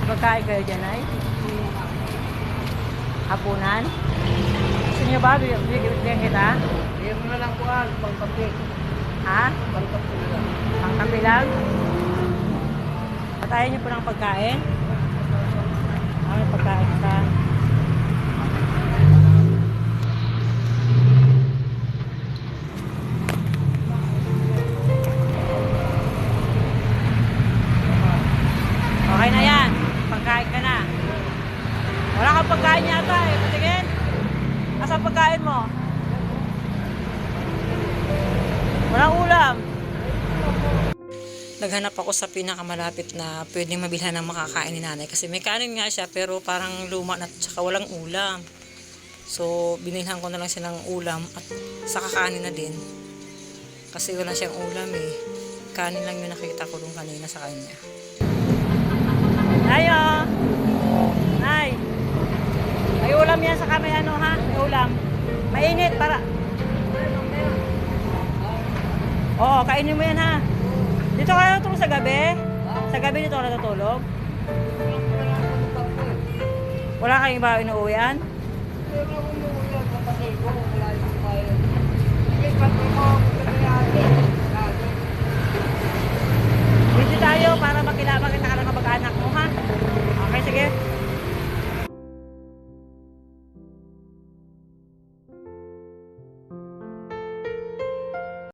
Magkain kayo dyan ay? Hapunan? Gusto niyo ba? Bigyan kita? Bigyan mo na lang kuhan, pangkapi. Ha? Pangkapi na lang. Pangkapi lang? Patayin niyo po ng pagkain? May pagkain ka. Okay na yan. Pagkain ka na. Wala kang pagkain yata eh. Patingin. Asa pagkain mo? Walang ulam. Naghanap ako sa pinakamalapit na pwedeng mabilhan ng makakain ni nanay. Kasi may kanin nga siya pero parang luma na at saka walang ulam. So binilhan ko na lang siya ng ulam at sa kakanin na din. Kasi wala siyang ulam eh. Kanin lang yung nakita ko doon kanina sa kanya. Ayo! Nay! May ulam yan sa kami ano ha? May ulam. Mainit para... Oo, kainin mo yan ha. Dito kayo natulog sa gabi? Sa gabi dito ka natutulog? Wala kayong iba inuuwian? Busy tayo para